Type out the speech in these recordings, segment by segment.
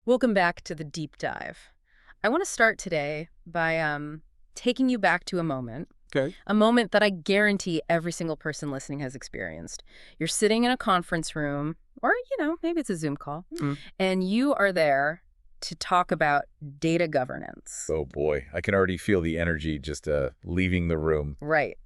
Welcome back to the deep dive. I want to start today by taking you back to Okay. a moment that I guarantee every single person listening has experienced. You're sitting in a conference room, or, maybe it's a Zoom call, Mm. and you are there to talk about data governance. Oh boy, I can already feel the energy just leaving the room. Right.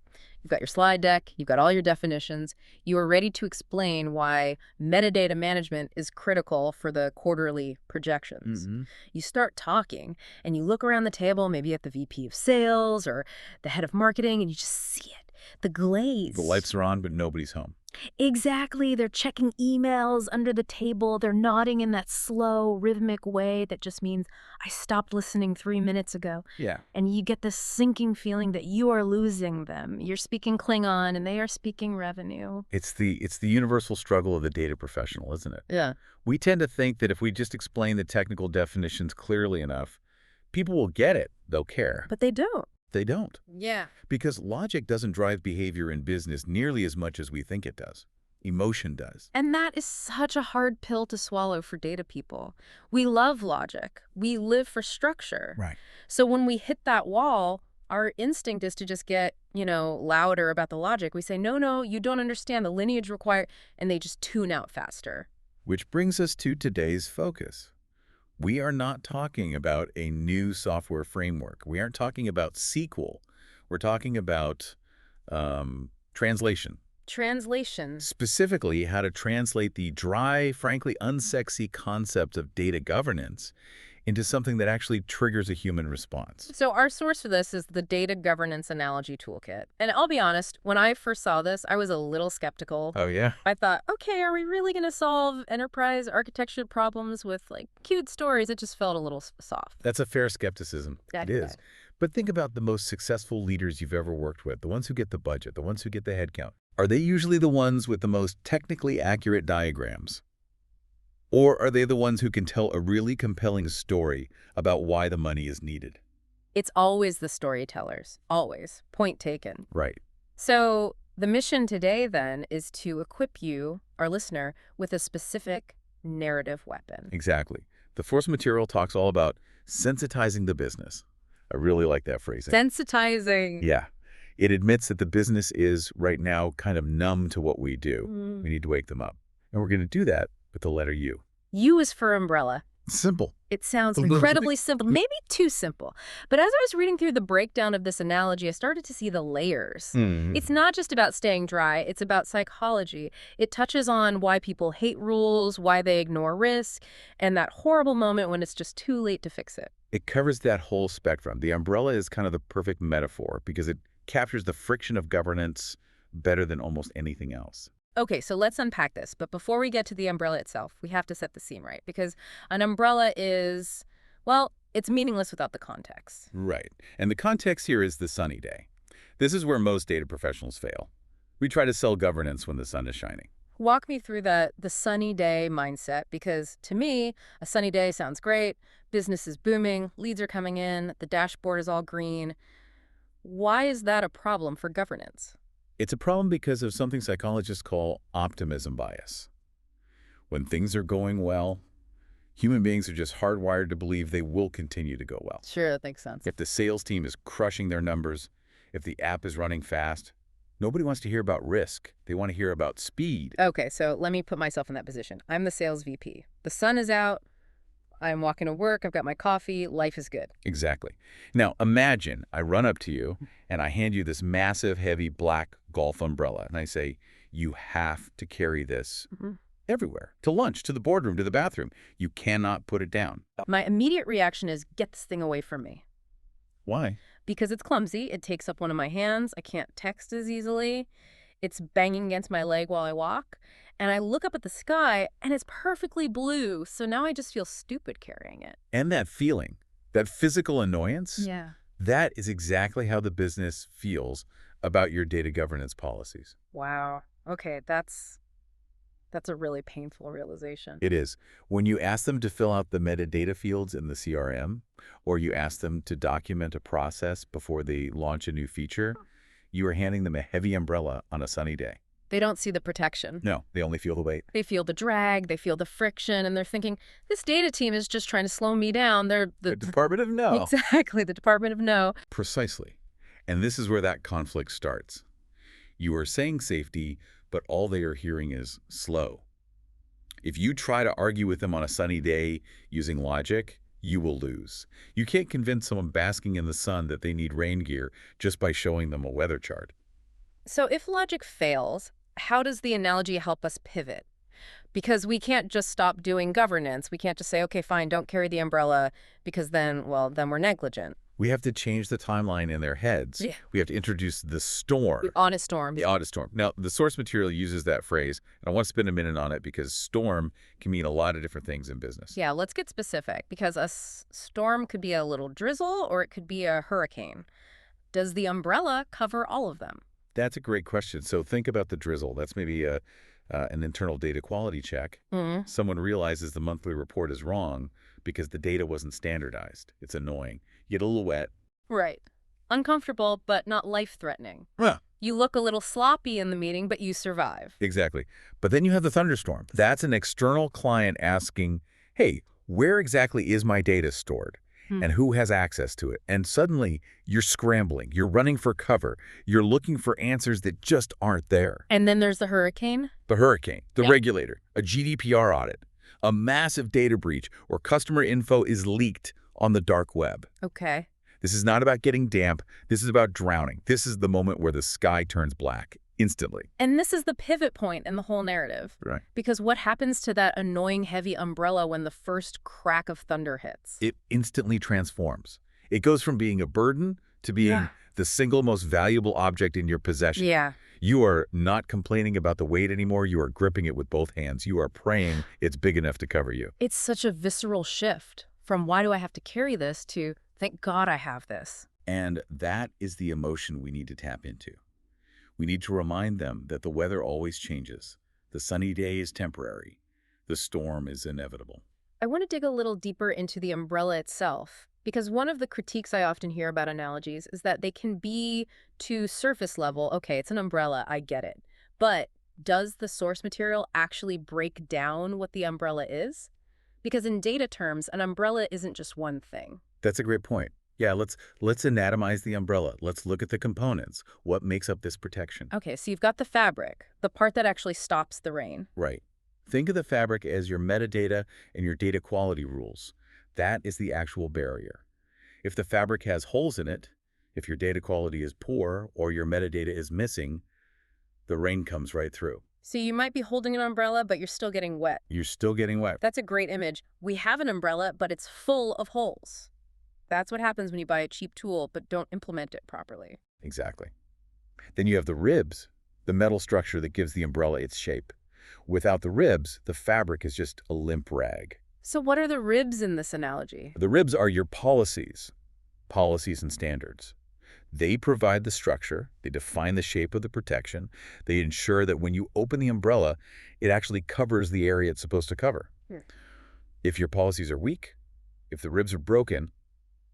You've got your slide deck, you've got all your definitions. You are ready to explain why metadata management is critical for the quarterly projections. Mm-hmm. You start talking and you look around the table, maybe at the VP of sales or the head of marketing, and you just see it. The glaze. The lights are on, but nobody's home. Exactly. They're checking emails under the table. They're nodding in that slow, rhythmic way that just means, I stopped listening 3 minutes ago. Yeah. And you get this sinking feeling that you are losing them. You're speaking Klingon and they are speaking revenue. It's the universal struggle of the data professional, isn't it? Yeah. We tend to think that if we just explain the technical definitions clearly enough, people will get it. They'll care. But they don't. They don't. Yeah. Because logic doesn't drive behavior in business nearly as much as we think it does. Emotion does. And that is such a hard pill to swallow for data people. We love logic. We live for structure. Right. So when we hit that wall, our instinct is to just get, louder about the logic. We say, no, you don't understand the lineage required, and they just tune out faster. Which brings us to today's focus. We are not talking about a new software framework. We aren't talking about SQL. We're talking about translation. Translation. Specifically, how to translate the dry, frankly unsexy concept of data governance into something that actually triggers a human response. So our source for this is the Data Governance Analogy Toolkit. And I'll be honest, when I first saw this, I was a little skeptical. Oh, yeah? I thought, okay, are we really going to solve enterprise architecture problems with, cute stories? It just felt a little soft. That's a fair skepticism. It is. But think about the most successful leaders you've ever worked with, the ones who get the budget, the ones who get the headcount. Are they usually the ones with the most technically accurate diagrams? Or are they the ones who can tell a really compelling story about why the money is needed? It's always the storytellers. Always. Point taken. Right. So the mission today, then, is to equip you, our listener, with a specific narrative weapon. Exactly. The source material talks all about sensitizing the business. I really like that phrasing. Sensitizing. Yeah. It admits that the business is, right now, kind of numb to what we do. We need to wake them up. And we're going to do that with the letter U. U is for umbrella. Simple. It sounds incredibly simple, maybe too simple. But as I was reading through the breakdown of this analogy, I started to see the layers. It's not just about staying dry, it's about psychology. It touches on why people hate rules, why they ignore risk, and that horrible moment when it's just too late to fix it. It covers that whole spectrum. The umbrella is kind of the perfect metaphor because it captures the friction of governance better than almost anything else. Okay, so let's unpack this. But before we get to the umbrella itself, we have to set the scene right. Because an umbrella is, well, it's meaningless without the context. Right. And the context here is the sunny day. This is where most data professionals fail. We try to sell governance when the sun is shining. Walk me through the sunny day mindset, because to me, a sunny day sounds great. Business is booming, leads are coming in, the dashboard is all green. Why is that a problem for governance? It's a problem because of something psychologists call optimism bias. When things are going well, human beings are just hardwired to believe they will continue to go well. Sure, that makes sense. If the sales team is crushing their numbers, if the app is running fast, nobody wants to hear about risk. They want to hear about speed. Okay, so let me put myself in that position. I'm the sales VP. The sun is out. I'm walking to work. I've got my coffee. Life is good. Exactly. Now, imagine I run up to you and I hand you this massive, heavy black golf umbrella. And I say, you have to carry this everywhere. To lunch, to the boardroom, to the bathroom. You cannot put it down. My immediate reaction is, get this thing away from me. Why? Because it's clumsy. It takes up one of my hands. I can't text as easily. It's banging against my leg while I walk. And I look up at the sky, and it's perfectly blue. So now I just feel stupid carrying it. And that feeling, that physical annoyance, Yeah. that is exactly how the business feels about your data governance policies. Wow. Okay, that's a really painful realization. It is. When you ask them to fill out the metadata fields in the CRM, or you ask them to document a process before they launch a new feature, you are handing them a heavy umbrella on a sunny day. They don't see the protection. No, they only feel the weight. They feel the drag, they feel the friction, and they're thinking, this data team is just trying to slow me down. They're The Department of No. Exactly, the Department of No. Precisely. And this is where that conflict starts. You are saying safety, but all they are hearing is slow. If you try to argue with them on a sunny day using logic, you will lose. You can't convince someone basking in the sun that they need rain gear just by showing them a weather chart. So if logic fails, how does the analogy help us pivot? Because we can't just stop doing governance. We can't just say, okay, fine, don't carry the umbrella because then, well, then we're negligent. We have to change the timeline in their heads. Yeah. We have to introduce the storm. The audit storm. The audit storm. Now, the source material uses that phrase, and I want to spend a minute on it because storm can mean a lot of different things in business. Yeah, let's get specific because a storm could be a little drizzle or it could be a hurricane. Does the umbrella cover all of them? That's a great question. So think about the drizzle. That's maybe an internal data quality check. Mm-hmm. Someone realizes the monthly report is wrong because the data wasn't standardized. It's annoying. You get a little wet. Right. Uncomfortable, but not life-threatening. Yeah. You look a little sloppy in the meeting, but you survive. Exactly. But then you have the thunderstorm. That's an external client asking, hey, where exactly is my data stored? And who has access to it? And suddenly, you're scrambling. You're running for cover. You're looking for answers that just aren't there. And then there's the hurricane. The hurricane, the regulator, a GDPR audit, a massive data breach, or customer info is leaked on the dark web. Okay. This is not about getting damp. This is about drowning. This is the moment where the sky turns black instantly. And this is the pivot point in the whole narrative. Right. Because what happens to that annoying heavy umbrella when the first crack of thunder hits? It instantly transforms. It goes from being a burden to being the single most valuable object in your possession. Yeah. You are not complaining about the weight anymore. You are gripping it with both hands. You are praying it's big enough to cover you. It's such a visceral shift from why do I have to carry this to thank God I have this. And that is the emotion we need to tap into. We need to remind them that the weather always changes. The sunny day is temporary. The storm is inevitable. I want to dig a little deeper into the umbrella itself, because one of the critiques I often hear about analogies is that they can be too surface level. Okay, it's an umbrella, I get it. But does the source material actually break down what the umbrella is? Because in data terms, an umbrella isn't just one thing. That's a great point. Yeah, let's anatomize the umbrella. Let's look at the components. What makes up this protection? Okay, so you've got the fabric, the part that actually stops the rain. Right. Think of the fabric as your metadata and your data quality rules. That is the actual barrier. If the fabric has holes in it, if your data quality is poor or your metadata is missing, the rain comes right through. So you might be holding an umbrella, but you're still getting wet. You're still getting wet. That's a great image. We have an umbrella, but it's full of holes. That's what happens when you buy a cheap tool but don't implement it properly. Exactly. Then you have the ribs, the metal structure that gives the umbrella its shape. Without the ribs, the fabric is just a limp rag. So what are the ribs in this analogy? The ribs are your policies and standards. They provide the structure, they define the shape of the protection, they ensure that when you open the umbrella, it actually covers the area it's supposed to cover. If your policies are weak, if the ribs are broken,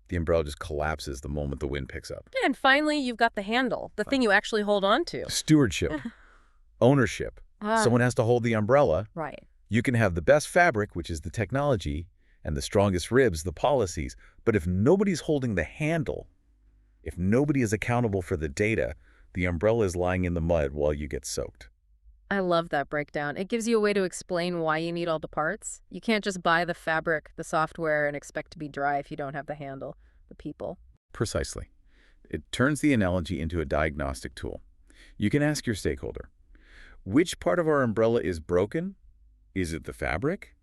the umbrella just collapses the moment the wind picks up. And finally, you've got the handle, the thing you actually hold on to. Stewardship, ownership. Someone has to hold the umbrella. Right. You can have the best fabric, which is the technology, and the strongest ribs, the policies. But if nobody's holding the handle, if nobody is accountable for the data, the umbrella is lying in the mud while you get soaked. I love that breakdown. It gives you a way to explain why you need all the parts. You can't just buy the fabric, the software, and expect to be dry if you don't have the handle, the people. Precisely. It turns the analogy into a diagnostic tool. You can ask your stakeholder, which part of our umbrella is broken? Is it the fabric?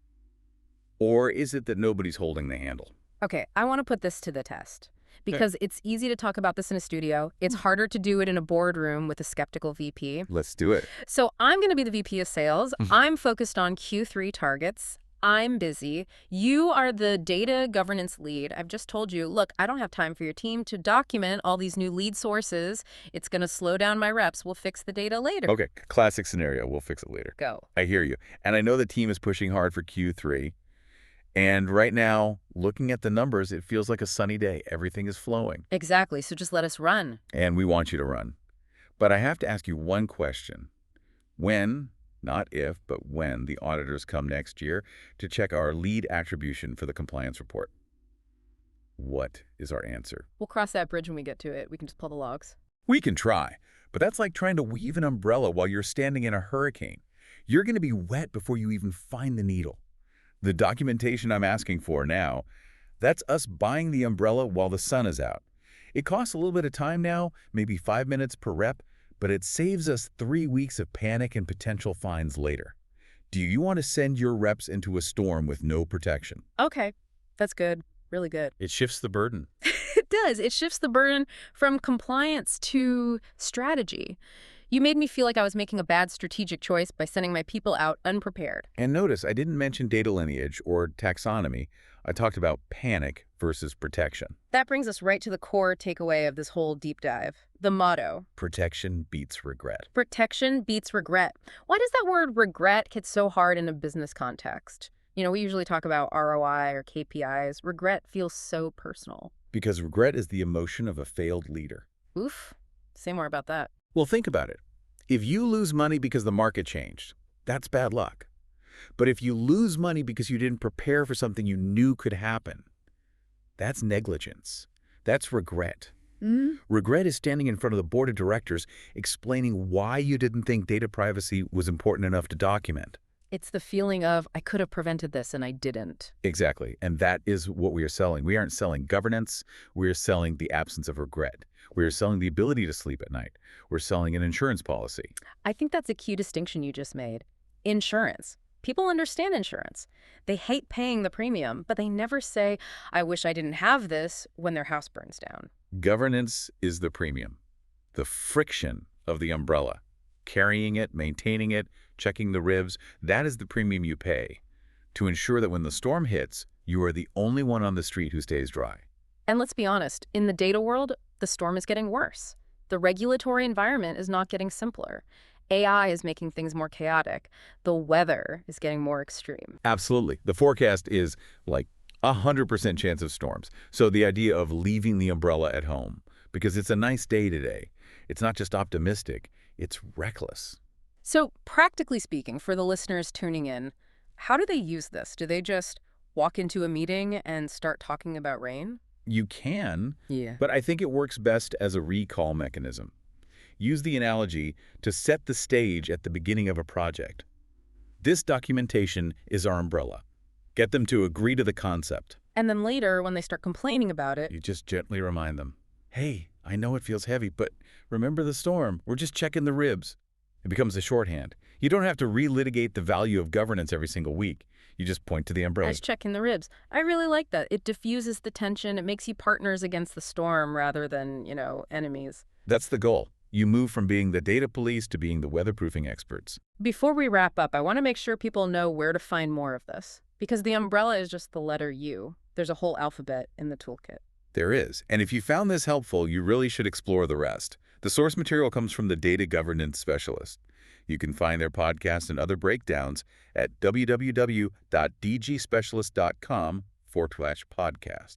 Or is it that nobody's holding the handle? Okay, I want to put this to the test. Because it's easy to talk about this in a studio. It's harder to do it in a boardroom with a skeptical VP. Let's do it. So I'm going to be the VP of sales. I'm focused on Q3 targets. I'm busy. You are the data governance lead. I've just told you, look, I don't have time for your team to document all these new lead sources. It's going to slow down my reps. We'll fix the data later. Okay, classic scenario. We'll fix it later. Go. I hear you. And I know the team is pushing hard for Q3. And right now, looking at the numbers, it feels like a sunny day. Everything is flowing. Exactly. So just let us run. And we want you to run. But I have to ask you one question. When, not if, but when the auditors come next year to check our lead attribution for the compliance report. What is our answer? We'll cross that bridge when we get to it. We can just pull the logs. We can try, but that's like trying to weave an umbrella while you're standing in a hurricane. You're going to be wet before you even find the needle. The documentation I'm asking for now, that's us buying the umbrella while the sun is out. It costs a little bit of time now, maybe 5 minutes per rep, but it saves us 3 weeks of panic and potential fines later. Do you want to send your reps into a storm with no protection? Okay, that's good. Really good. It shifts the burden. It does. It shifts the burden from compliance to strategy. You made me feel like I was making a bad strategic choice by sending my people out unprepared. And notice, I didn't mention data lineage or taxonomy. I talked about panic versus protection. That brings us right to the core takeaway of this whole deep dive. The motto. Protection beats regret. Protection beats regret. Why does that word regret hit so hard in a business context? You know, we usually talk about ROI or KPIs. Regret feels so personal. Because regret is the emotion of a failed leader. Oof. Say more about that. Well, think about it. If you lose money because the market changed, that's bad luck. But if you lose money because you didn't prepare for something you knew could happen, that's negligence. That's regret. Regret is standing in front of the board of directors explaining why you didn't think data privacy was important enough to document. It's the feeling of, I could have prevented this and I didn't. Exactly. And that is what we are selling. We aren't selling governance. We are selling the absence of regret. We are selling the ability to sleep at night. We're selling an insurance policy. I think that's a key distinction you just made. Insurance. People understand insurance. They hate paying the premium, but they never say, I wish I didn't have this when their house burns down. Governance is the premium, the friction of the umbrella. Carrying it, maintaining it, checking the ribs, that is the premium you pay to ensure that when the storm hits, you are the only one on the street who stays dry. And let's be honest, in the data world, the storm is getting worse. The regulatory environment is not getting simpler. AI is making things more chaotic. The weather is getting more extreme. Absolutely. The forecast is like 100% chance of storms. So the idea of leaving the umbrella at home, because it's a nice day today, it's not just optimistic, it's reckless. So practically speaking, for the listeners tuning in, how do they use this? Do they just walk into a meeting and start talking about rain? You can, Yeah. but I think it works best as a recall mechanism. Use the analogy to set the stage at the beginning of a project. This documentation is our umbrella. Get them to agree to the concept. And then later, when they start complaining about it, You just gently remind them, hey, I know it feels heavy, but remember the storm. We're just checking the ribs. It becomes a shorthand. You don't have to relitigate the value of governance every single week. You just point to the umbrella. as checking the ribs. I really like that. It diffuses the tension. It makes you partners against the storm rather than, enemies. That's the goal. You move from being the data police to being the weatherproofing experts. Before we wrap up, I want to make sure people know where to find more of this. Because the umbrella is just the letter U. There's a whole alphabet in the toolkit. There is. And if you found this helpful, you really should explore the rest. The source material comes from the Data Governance Specialist. You can find their podcast and other breakdowns at www.dgspecialist.com/podcast.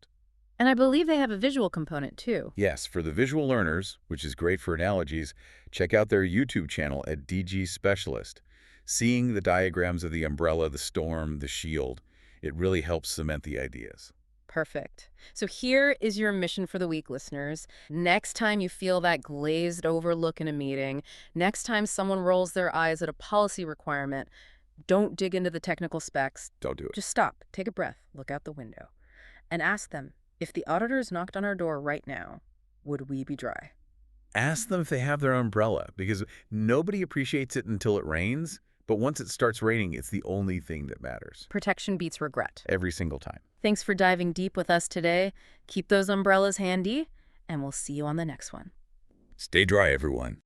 And I believe they have a visual component, too. Yes, for the visual learners, which is great for analogies, check out their YouTube channel at DG Specialist. Seeing the diagrams of the umbrella, the storm, the shield, it really helps cement the ideas. Perfect. So here is your mission for the week, listeners. Next time you feel that glazed over look in a meeting, next time someone rolls their eyes at a policy requirement, don't dig into the technical specs. Don't do it. Just stop, take a breath, look out the window, and ask them, if the auditors knocked on our door right now, would we be dry? Ask them if they have their umbrella, because nobody appreciates it until it rains, but once it starts raining, it's the only thing that matters. Protection beats regret. Every single time. Thanks for diving deep with us today. Keep those umbrellas handy, and we'll see you on the next one. Stay dry, everyone.